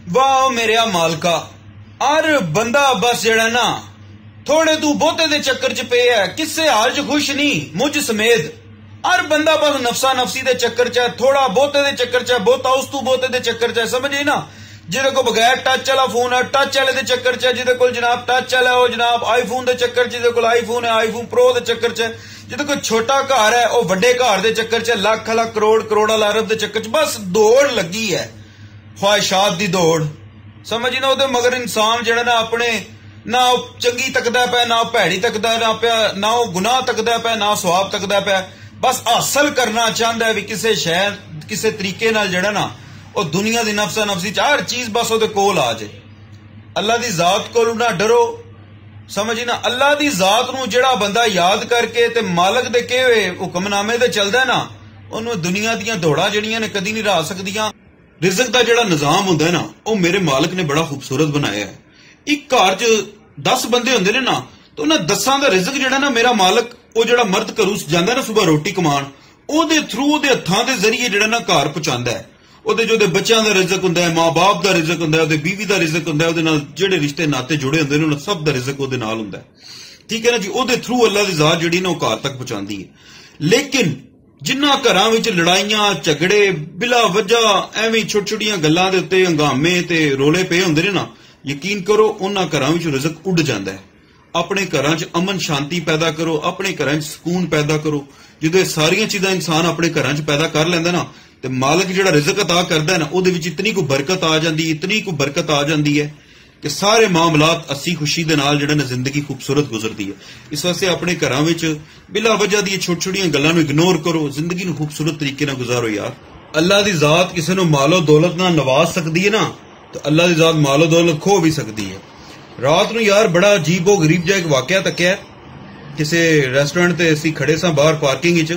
वाह मेरे मालका हर बंदा बस जड़ा ना थोड़े तू बहुते दे चक्कर च पे है, किसे हाल च खुश नहीं मुझ समेत। हर बंदा बस नफसा नफसी दे चक्कर च, थोड़ा बहुते दे चक्कर च, बहुता उस तू बहुते दे चक्कर च, समझे ना। जिदे को बगैर टच वाला फोन है टच वाले दे चक्कर च, जिदे को जनाब टच वाला है जनाब आईफोन दे चक्कर, जिदे को आईफोन है आईफोन प्रो दे चक्कर च, जिदे को छोटा घर है वह बड़े घर दे चक्कर च, लाख लाख करोड़ करोड़ा अरब दे चक्कर च। बस दौड़ लगी है, ख्वाहिशात दी दौड़, समझी ना। उहदे मगर इंसान जड़ा ना अपने ना चंगी तकदा पे, ना भैड़ी तकदा ना पे, ना गुनाह तकदा पे, ना सवाब तकदा पे। बस हासिल करना चाहता है भी किसी शहर किसी तरीके नाल जड़ा ना और दुनिया दी नफसा नफसी च हर चीज बस ओहदे कोल आ जाए। अल्लाह दी जात कोल ना डरो, समझी ना। अल्लाह दी जात नूं जेड़ा बंदा याद करके ते मालक दे कहे हुए हुक्मनामे ते चलदा है ना, उन्होंने दुनिया दीयां दौड़ां जड़ियां ने कदी नहीं रहा सकदियां। रिज़्क दा जेड़ा निजाम हुंदा है ना वो मेरे मालक ने बड़ा खूबसूरत बनाया है। एक घर च 10 बंदे हुंदे ने ना तो उन्हां 10 दा रिज़्क जेड़ा ना मेरा मालक वो जेड़ा मर्द घरों जांदा ना सुबह रोटी कमान ओहदे थ्रू ओहदे हत्थां दे जरिए जेड़ा ना घर पहुंचांदा है। ओहदे जो बच्चों का रिज़्क हुंदा है, मां बाप का रिज़्क हुंदा है, ओहदे बीवी का रिज़्क हुंदा है, ओहदे नाल जेड़े रिश्ते नाते जुड़े हुंदे ने उन्हां सब दा रिज़्क ओहदे नाल हुंदा है। ठीक है ना जी। ओहदे थ्रू अल्लाह दी ज़ात जेड़ी ना वो घर तक पहुंचांदी है। लेकिन जिन्ना घरां विच लड़ाइयां झगड़े बिला वजह एवें छोटी छोटियां गल्लां दे उत्ते हंगामे ते रोले पे हुंदे ने ना, यकीन करो उन्हां घरां विच रिज़्क उड़ जांदा है। अपने घरां च अमन शांति पैदा करो, अपने घरां च सुकून पैदा करो। जो सारियां चीज़ां इंसान अपने घरां च पैदा कर लैंदा ना ते मालक जिहड़ा रिज़्क अता करदा है ना उहदे विच इतनी कोई बरकत आ जांदी, इतनी कोई बरकत आ जांदी है कि सारे मामलात हसी खुशी दे नाल जिहड़ा ना जिंदगी खूबसूरत गुजरदी है। इस वास्ते अपने घरां विच बिला वजह दी छोटी छोटियां गल्लां नूं इग्नोर करो, जिंदगी नूं खूबसूरत तरीके नाल गुजारो यार। अल्लाह दी ज़ात किसी नूं मालो दौलत नाल नवाज सकदी है ना तो अल्लाह दी ज़ात मालो दौलत खो भी सकदी है। रात नूं यार बड़ा अजीबो गरीब जिहा एक वाकया तक्या, किसी रेस्टोरेंट ते असीं खड़े सां बाहर पार्किंग विच,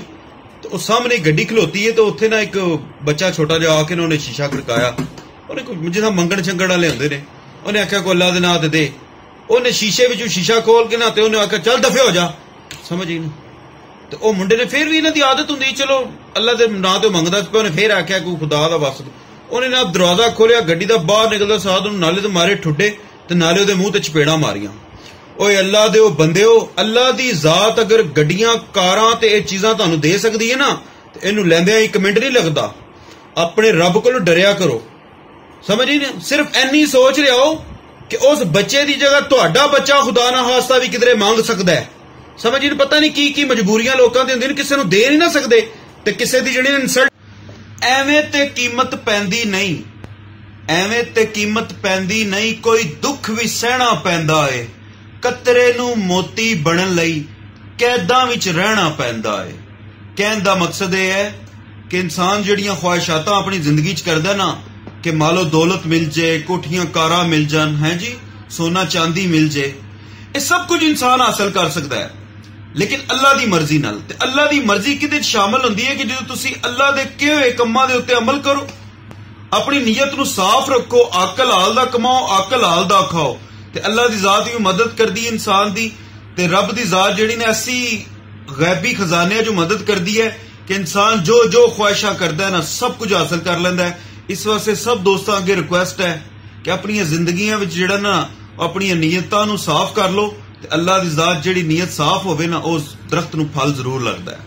तो उस सामने गड्डी खलोती है तो उत्थे ना एक बच्चा छोटा जिहा आके उन्होंने शीशा खड़काया। उन्हें जिदा मंगण छंगण वाले हुंदे ने, उन्हें आख्या को अल्लाह दे नां ते दे। उन्हें शीशे विचों शीशा खोल के ना ते उन्हें आख्या चल दफे हो जा, समझ ही नहीं। तो वह मुंडे ने फिर भी इन्हां दी आदत हुंदी चलो अल्लाह दे नां ते मंगदा पे, उन्हें फिर आख्या कोई खुदा दा वास्ता। उन्हें ना दरवाजा खोलिया, गड्डी दा बाहर निकलदा साथ उन्हें नाले ते मारे ठुड्डे ते नाले उहदे मूंह ते चपेड़ा मारियां। ओए अल्लाह दे बंदेओ, अल्लाह दी ज़ात अगर गड्डियां कारां ते ये चीज़ां तुहानूं दे सकदी है ना तो इनू लैंदियां 1 मिनट नहीं लगता। अपने रब कोलों डरिया करो, समझ ही नहीं। सिर्फ इन्नी सोच रहे हो कि उस बच्चे की जगह तुहाडा बच्चा खुदा ना खास्ता भी किधरे मांग सकता है, समझ ही नहीं। पता नहीं की मजबूरियां लोगों दी हुंदियां, किसी नूं दे नहीं ना सकते ते किसी दी जिहड़ी इंसल्ट एवें ते कीमत पैंदी नहीं, एवें ते कीमत पैंदी नहीं। कोई दुख भी सहना पैंदा है, कतरे नूं मोती बनन लई कैदां विच रहना पैंदा है। कहण दा मकसद यह है कि इंसान जिहड़ियां ख्वाहिशातां अपनी जिंदगी च करदा ना कि मालो दौलत मिल जाए, कोठियां कारां मिल जान, है जी सोना चांदी मिल जाए, ये सब कुछ इंसान हासिल कर सकता है लेकिन अल्लाह दी मर्जी नाल। ते अल्लाह दी मर्जी किहदे शामिल हुंदी है कि जो तुसीं अल्लाह दे कहे होए कम्मां दे उत्ते अमल करो, अपनी नीयत नूं साफ रखो, अकल हाल दा कमाओ, अकल हाल दा खाओ। ते अल्लाह दी ज़ात भी मदद करदी है इंसान दी, ते रब दी ज़ात जिहड़ी ने ऐसी गैबी खजाने जो मदद करदी है कि इंसान जो जो ख्वाहिशां करदा है ना सब कुछ हासिल कर लैंदा है। इस वास्ते सब दोस्तों अगे रिक्वेस्ट है कि अपनी जिंदगियां विच जिहड़ा ना अपनी नीयतां नूं साफ कर लो, ते अल्लाह दी ज़ात जिहड़ी नीयत साफ होवे ना उस दरख्त नूं फल जरूर लगदा है।